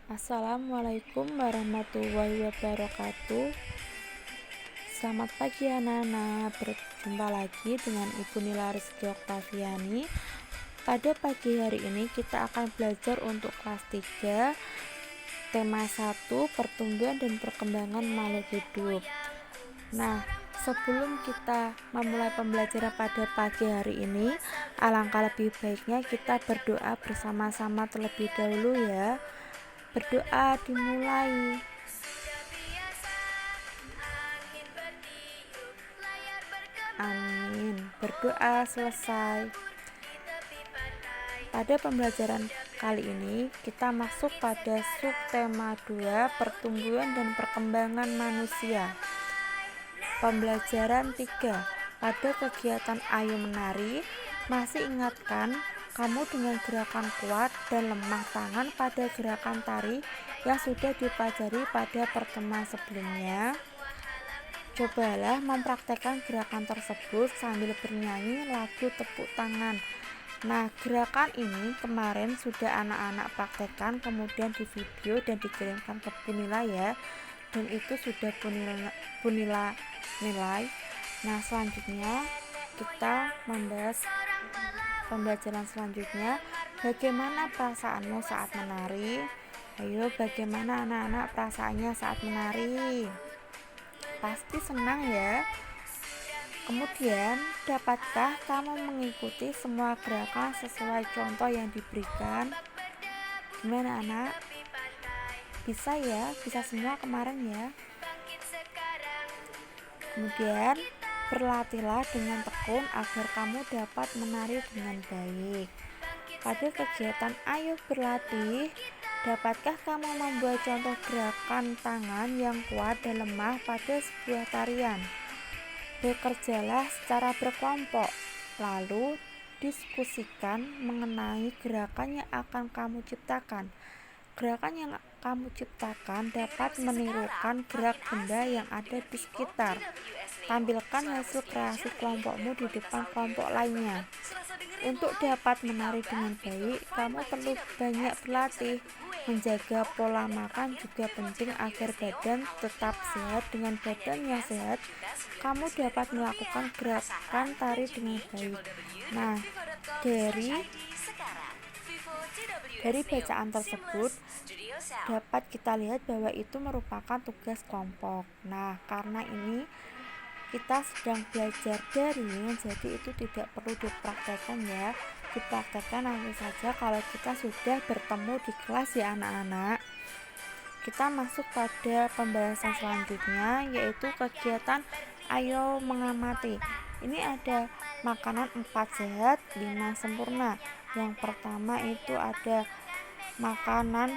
Assalamualaikum warahmatullahi wabarakatuh. Selamat pagi anak-anak, berjumpa lagi dengan Ibu Nila Rizky Oktaviani. Pada pagi hari ini kita akan belajar untuk kelas 3 tema 1 pertumbuhan dan perkembangan makhluk hidup. Nah, sebelum kita memulai pembelajaran pada pagi hari ini, alangkah lebih baiknya kita berdoa bersama-sama terlebih dahulu ya. Berdoa dimulai. Amin. Berdoa selesai. Pada pembelajaran kali ini kita masuk pada subtema 2 pertumbuhan dan perkembangan manusia. Pembelajaran 3. Pada kegiatan Ayo Menari, masih ingatkan kamu dengan gerakan kuat dan lemah tangan pada gerakan tari yang sudah dipelajari pada pertemuan sebelumnya. Cobalah mempraktekkan gerakan tersebut sambil bernyanyi lagu tepuk tangan. Nah, gerakan ini kemarin sudah anak-anak praktekkan, kemudian di video dan dikirimkan ke Punila ya. Dan itu sudah Punila nilai. Nah, selanjutnya kita membahas pembelajaran selanjutnya, bagaimana perasaanmu saat menari? Ayo, bagaimana anak-anak perasaannya saat menari? Pasti senang ya. Kemudian, dapatkah kamu mengikuti semua gerakan sesuai contoh yang diberikan? Gimana anak? Bisa ya? Bisa semua kemarin ya? Kemudian, berlatihlah dengan tekun agar kamu dapat menari dengan baik. Pada kegiatan Ayo Berlatih, dapatkah kamu membuat contoh gerakan tangan yang kuat dan lemah pada sebuah tarian? Bekerjalah secara berkelompok, lalu diskusikan mengenai gerakan yang akan kamu ciptakan. Gerakan yang kamu ciptakan dapat menirukan gerak benda yang ada di sekitar. Tampilkan hasil kreasi kelompokmu di depan kelompok lainnya. Untuk dapat menari dengan baik, kamu perlu banyak berlatih. Menjaga pola makan juga penting agar badan tetap sehat. Dengan badan yang sehat, kamu dapat melakukan gerakan tari dengan baik. Nah, dari bacaan tersebut dapat kita lihat bahwa itu merupakan tugas kelompok. Nah, karena ini kita sedang belajar daring, jadi itu tidak perlu dipraktekkan ya. Dipraktekkan nanti saja kalau kita sudah bertemu di kelas ya anak-anak. Kita masuk pada pembahasan selanjutnya, yaitu kegiatan Ayo Mengamati. Ini ada makanan 4 sehat, 5 sempurna. Yang pertama itu ada makanan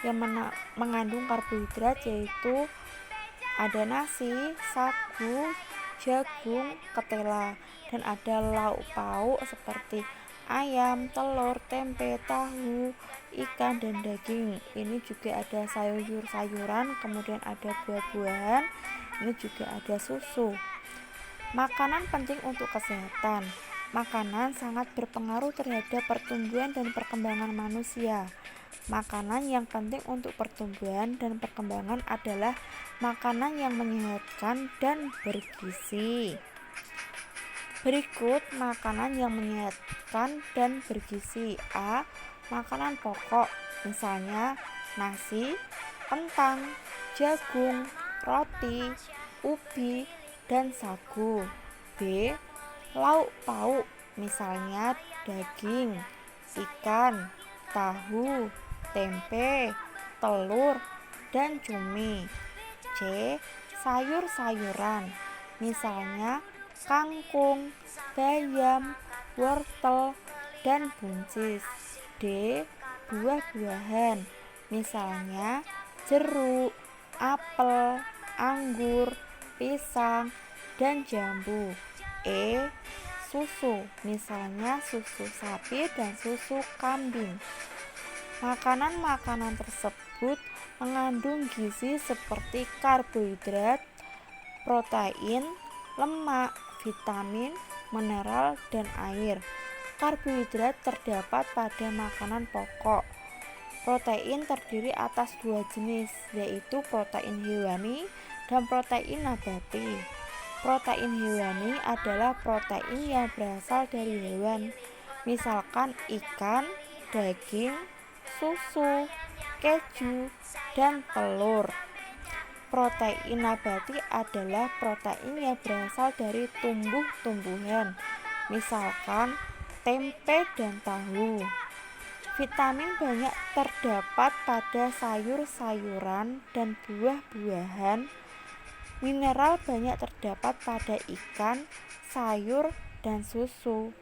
yang mengandung karbohidrat, yaitu ada nasi, sagu, jagung, ketela, dan ada lauk pauk seperti ayam, telur, tempe, tahu, ikan, dan daging. Ini juga ada sayur-sayuran, kemudian ada buah-buahan, ini juga ada susu. Makanan penting untuk kesehatan. Makanan sangat berpengaruh terhadap pertumbuhan dan perkembangan manusia. Makanan yang penting untuk pertumbuhan dan perkembangan adalah makanan yang menyehatkan dan bergizi. Berikut makanan yang menyehatkan dan bergizi. A. Makanan pokok, misalnya nasi, kentang, jagung, roti, ubi, dan sagu. B. Lauk pauk, misalnya daging, ikan, tahu, tempe, telur, dan cumi. C. Sayur-sayuran, misalnya kangkung, bayam, wortel, dan buncis. D. Buah-buahan, misalnya jeruk, apel, anggur, pisang, dan jambu. E. Susu, misalnya susu sapi dan susu kambing. Makanan-makanan tersebut mengandung gizi seperti karbohidrat, protein, lemak, vitamin, mineral, dan air. Karbohidrat terdapat pada makanan pokok. Protein terdiri atas dua jenis, yaitu protein hewani dan protein nabati. Protein hewani adalah protein yang berasal dari hewan, misalkan ikan, daging, susu, keju, dan telur. Protein nabati adalah protein yang berasal dari tumbuh-tumbuhan, misalkan tempe dan tahu. Vitamin banyak terdapat pada sayur-sayuran dan buah-buahan. Mineral banyak terdapat pada ikan, sayur, dan susu.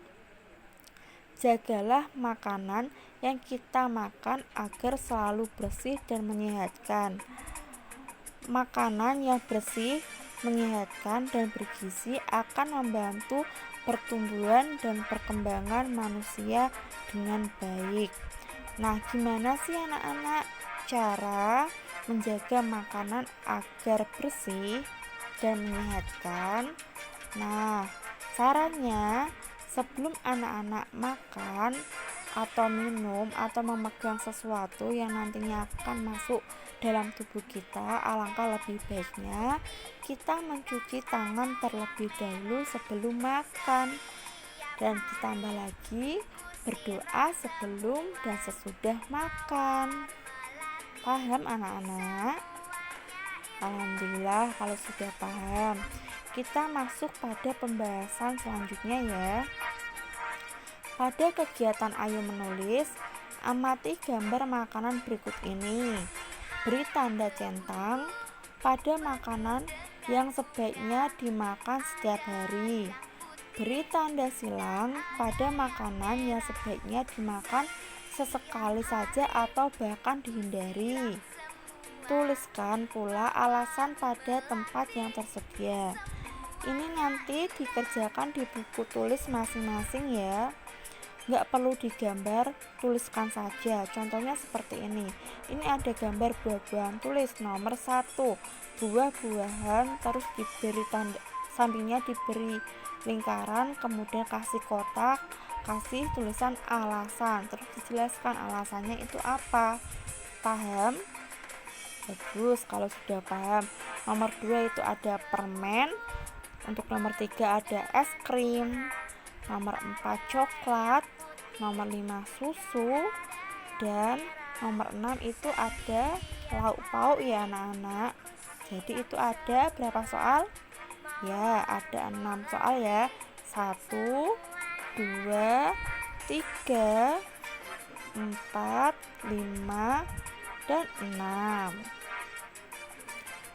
Jagalah makanan yang kita makan agar selalu bersih dan menyehatkan. Makanan yang bersih, menyehatkan, dan bergizi akan membantu pertumbuhan dan perkembangan manusia dengan baik. Nah, gimana sih anak-anak cara menjaga makanan agar bersih dan menyehatkan? Nah, caranya sebelum anak-anak makan atau minum atau memegang sesuatu yang nantinya akan masuk dalam tubuh kita, alangkah lebih baiknya kita mencuci tangan terlebih dahulu sebelum makan, dan ditambah lagi berdoa sebelum dan sesudah makan. Paham anak-anak? Alhamdulillah kalau sudah paham. Kita masuk pada pembahasan selanjutnya ya. Pada kegiatan Ayo Menulis, amati gambar makanan berikut ini. Beri tanda centang pada makanan yang sebaiknya dimakan setiap hari. Beri tanda silang pada makanan yang sebaiknya dimakan sesekali saja atau bahkan dihindari. Tuliskan pula alasan pada tempat yang tersedia. Ini nanti dikerjakan di buku tulis masing-masing ya. Nggak perlu digambar, tuliskan saja. Contohnya seperti ini. Ini ada gambar buah-buahan, tulis nomor 1 buah-buahan, terus diberi tanda, sampingnya diberi lingkaran, kemudian kasih kotak, kasih tulisan alasan, terus dijelaskan alasannya itu apa. Paham? Bagus kalau sudah paham. Nomor 2 itu ada permen. Untuk nomor 3 ada es krim. Nomor 4 coklat. Nomor 5 susu. Dan nomor 6 itu ada lauk pauk ya anak-anak. Jadi itu ada berapa soal? Ya, ada 6 soal ya. 1, 2, 3, 4, 5, dan 6.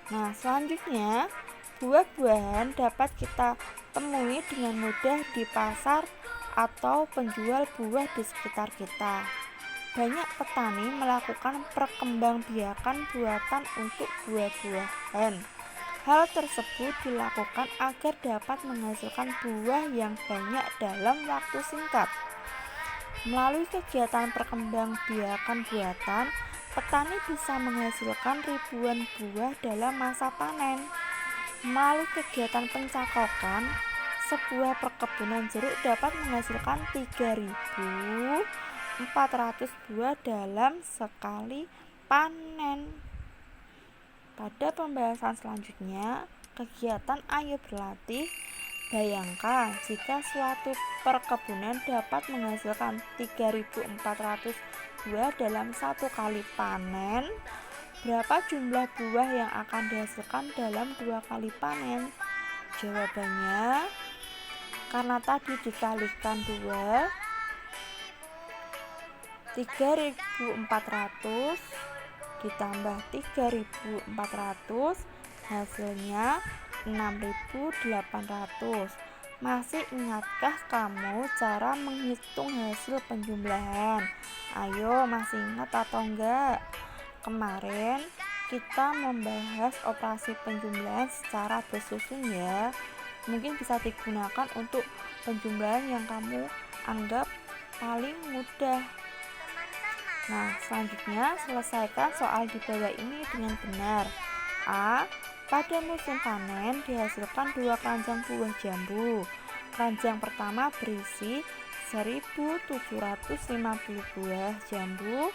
Nah, selanjutnya buah-buahan dapat kita temui dengan mudah di pasar atau penjual buah di sekitar kita. Banyak petani melakukan perkembangbiakan buatan untuk buah-buahan. Hal tersebut dilakukan agar dapat menghasilkan buah yang banyak dalam waktu singkat. Melalui kegiatan perkembangbiakan buatan, petani bisa menghasilkan ribuan buah dalam masa panen. Melalui kegiatan pencakokan, sebuah perkebunan jeruk dapat menghasilkan 3.400 buah dalam sekali panen. Pada pembahasan selanjutnya, kegiatan Ayo Berlatih, bayangkan jika suatu perkebunan dapat menghasilkan 3.400 buah dalam satu kali panen, berapa jumlah buah yang akan dihasilkan dalam 2 kali panen? Jawabannya, karena tadi dikalikan 2, 3.400 ditambah 3.400 hasilnya 6.800. Masih ingatkah kamu cara menghitung hasil penjumlahan? Ayo, masih ingat atau enggak? Kemarin kita membahas operasi penjumlahan secara bersusun ya. Mungkin bisa digunakan untuk penjumlahan yang kamu anggap paling mudah. Nah, selanjutnya selesaikan soal di bawah ini dengan benar. A. Pada musim panen dihasilkan 2 keranjang buah jambu. Keranjang pertama berisi 1.750 buah jambu.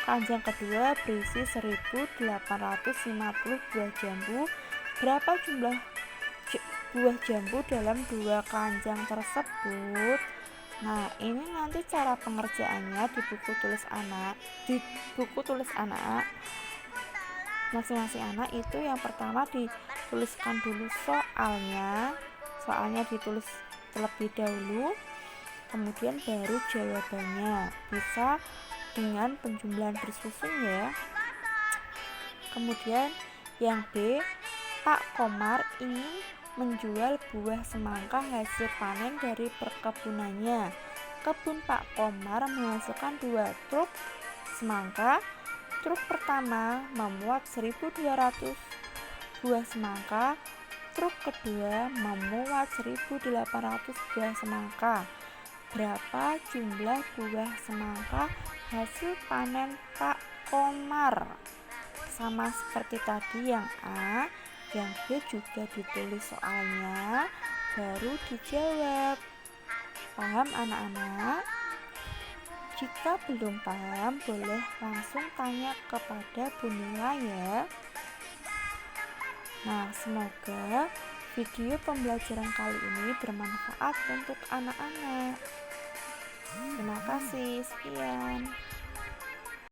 Panjang kedua berisi 1850 buah jambu. Berapa jumlah buah jambu dalam 2 keranjang tersebut? Nah, ini nanti cara pengerjaannya di buku tulis anak. Di buku tulis anak, masing-masing anak itu yang pertama dituliskan dulu soalnya ditulis terlebih dahulu, kemudian baru jawabannya. Bisa dengan penjumlahan bersusun ya. Kemudian yang B, Pak Komar ingin menjual buah semangka hasil panen dari perkebunannya. Kebun Pak Komar menghasilkan 2 truk semangka. Truk pertama memuat 1.200 buah semangka, truk kedua memuat 1.800 buah semangka. Berapa jumlah buah semangka hasil panen Pak Komar? Sama seperti tadi yang A, yang B juga ditulis soalnya, baru dijawab. Paham anak-anak? Jika belum paham, boleh langsung tanya kepada Bu Nila ya. Nah, semoga video pembelajaran kali ini bermanfaat untuk anak-anak. Terima kasih, sekian.